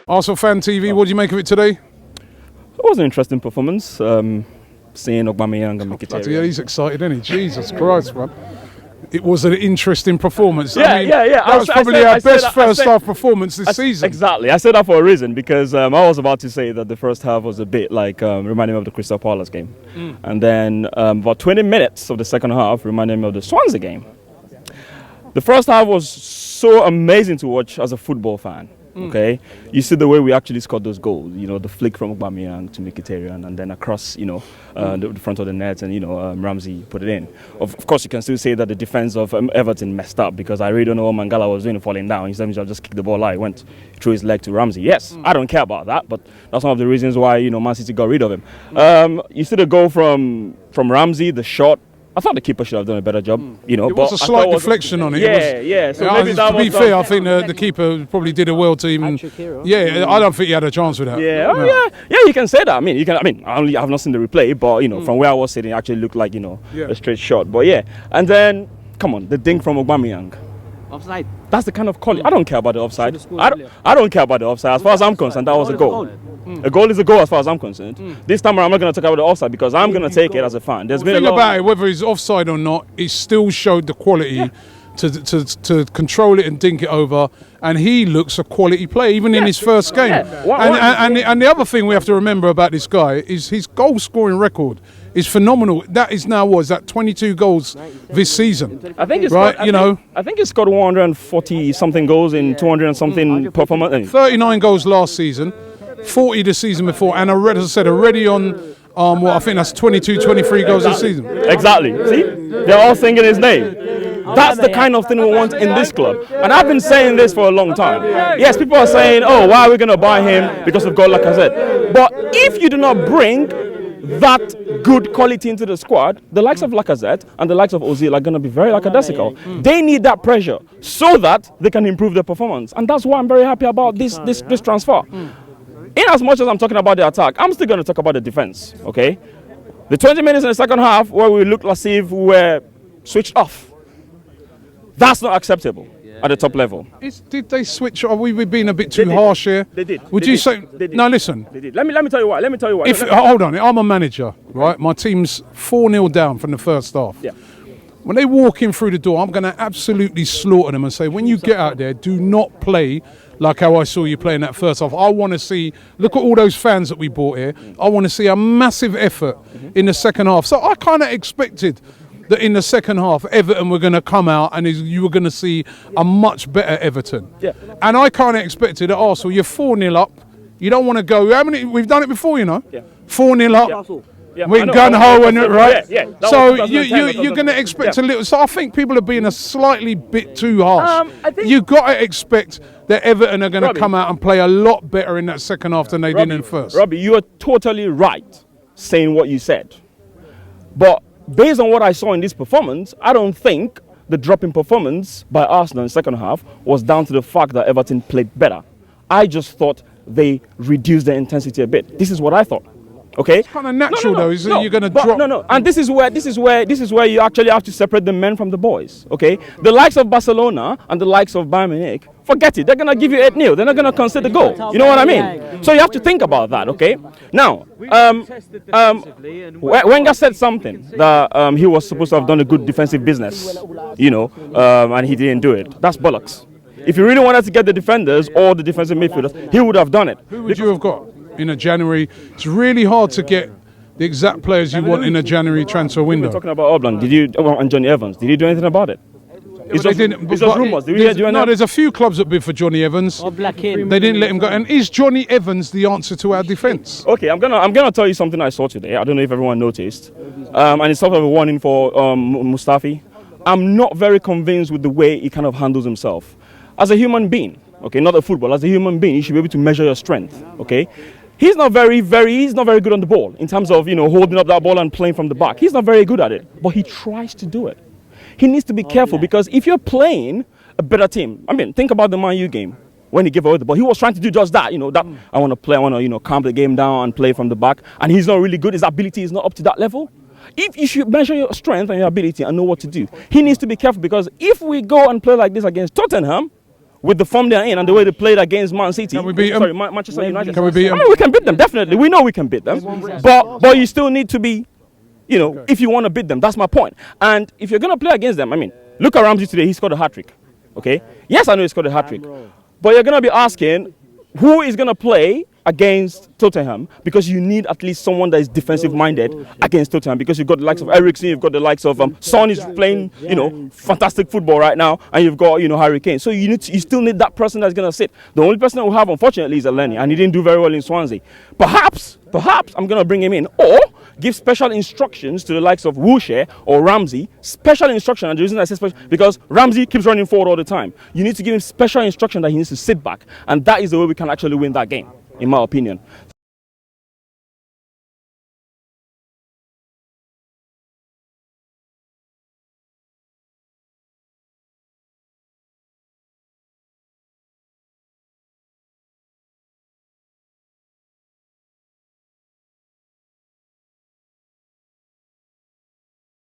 ArsenalFanTV, what do you make of it today? It was an interesting performance. Seeing Aubameyang and Mkhitaryan. Yeah, he's excited, isn't he? Jesus Christ, man. It was an interesting performance. Yeah. That was probably our best first half performance this season. Exactly. I said that for a reason because I was about to say that the first half was a bit like reminding me of the Crystal Palace game. And then about 20 minutes of the second half reminded me of the Swansea game. The first half was so amazing to watch as a football fan. Okay, you see the way we actually scored those goals. You know, the flick from Aubameyang to Mkhitaryan, and then across, the front of the net, and Ramsey put it in. Of course, you can still say that the defense of Everton messed up because I really don't know what Mangala was doing falling down. Instead of just kick the ball out, he went through his leg to Ramsey. Yes, I don't care about that, but that's one of the reasons why Man City got rid of him. You see the goal from Ramsey, the shot. I thought the keeper should have done a better job, It was a slight deflection on it. Yeah. So maybe that to be fair, I think the keeper probably did a well to even. Yeah, I don't think he had a chance with that. Yeah, you can say that. I have not seen the replay, but from where I was sitting, it actually looked like a straight shot. But yeah, and then come on, the dink from Aubameyang. Offside. That's the kind of quality. I don't care about the offside. I don't care about the offside. As far as I'm concerned, that was a goal. A goal is a goal as far as I'm concerned. This time around, I'm not going to talk about the offside because I'm going to take it as a fan. There's been a lot about it, whether he's offside or not, he still showed the quality to control it and dink it over. And he looks a quality player, even in his first game. And the other thing we have to remember about this guy is his goal scoring record is phenomenal. That is now, 22 goals this season? I think it's right. I think he's got 140 something goals in 200 and something performance. 39 goals last season, 40 the season before, and as I said, already on I think that's 22, 23 goals this season. Exactly. See, they're all singing his name. That's the kind of thing we want in this club. And I've been saying this for a long time. Yes, people are saying, oh, why are we going to buy him? Because of God, like I said. But if you do not bring that good quality into the squad, the likes of Lacazette and the likes of Ozil are going to be very lackadaisical. They need that pressure so that they can improve their performance. And that's why I'm very happy about this transfer. In as much as I'm talking about the attack, I'm still going to talk about the defense, okay? The 20 minutes in the second half where we looked as if we were switched off. That's not acceptable at the top level. Did they switch? Are we being a bit too harsh here? They did. Would you say? No, listen. They did. Let me tell you why. Hold on. I'm a manager, right? My team's 4-0 down from the first half. Yeah. When they walk in through the door, I'm going to absolutely slaughter them and say, when you get out there, do not play like how I saw you play in that first half. I want to see, look at all those fans that we brought here. I want to see a massive effort in the second half. So I kind of expected that in the second half, Everton were going to come out and you were going to see a much better Everton. Yeah. And I kind of expected at Arsenal, you're 4-0 up. You don't want to go, we've done it before, 4-0 up. Yeah. We're gun-ho and it, right? Yeah. So you're going to expect a little. So I think people are being a slightly bit too harsh. You've got to expect that Everton are going to come out and play a lot better in that second half than they did in the first. Robbie, you are totally right saying what you said. But based on what I saw in this performance, I don't think the drop in performance by Arsenal in the second half was down to the fact that Everton played better. I just thought they reduced their intensity a bit. This is what I thought. Okay. It's kind of natural though, isn't it? You're going to drop. No. And this is where you actually have to separate the men from the boys. Okay. The likes of Barcelona and the likes of Bayern Munich, forget it. They're going to give you 8-0. They're not going to concede the goal. You know what I mean? So you have to think about that. Okay. Now, Wenger said something that he was supposed to have done a good defensive business, and he didn't do it. That's bollocks. If he really wanted to get the defenders or the defensive midfielders, he would have done it. Who would you have got? In a January, it's really hard to get the exact players you want in a January transfer window. We're talking about Oblak, and Johnny Evans. Did you do anything about it? It's just rumours. There's a few clubs that bid for Johnny Evans. They didn't let him go. And is Johnny Evans the answer to our defence? Okay, I'm gonna tell you something I saw today. I don't know if everyone noticed, and it's sort of a warning for Mustafi. I'm not very convinced with the way he kind of handles himself as a human being. Okay, not a footballer. As a human being, you should be able to measure your strength. Okay. He's not very good on the ball in terms of, holding up that ball and playing from the back. He's not very good at it, but he tries to do it. He needs to be careful because if you're playing a better team, think about the Man U game when he gave away the ball. He was trying to do just that, I want to calm the game down and play from the back, and he's not really good. His ability is not up to that level. If you should measure your strength and your ability and know what to do, he needs to be careful because if we go and play like this against Tottenham, with the form they're in and the way they played against Man City. Can we beat them? Sorry, Manchester United. Can we beat them? I mean, we can beat them, definitely. We know we can beat them. But you still need to be, you know, if you want to beat them. That's my point. And if you're going to play against them, I mean, look at Ramsey today. He scored a hat-trick. Okay? Yes, I know he scored a hat-trick. But you're going to be asking, who is going to play against Tottenham, because you need at least someone that is defensive minded against Tottenham, because you've got the likes of Eriksen, you've got the likes of Son is playing, you know, fantastic football right now, and you've got, you know, Harry Kane. So you still need that person that's going to sit. The only person that we have, unfortunately, is Elneny, and he didn't do very well in Swansea. Perhaps I'm going to bring him in, or give special instructions to the likes of Wilshere or Ramsey. Special instruction, and the reason I say special, because Ramsey keeps running forward all the time. You need to give him special instruction that he needs to sit back, and that is the way we can actually win that game, in my opinion.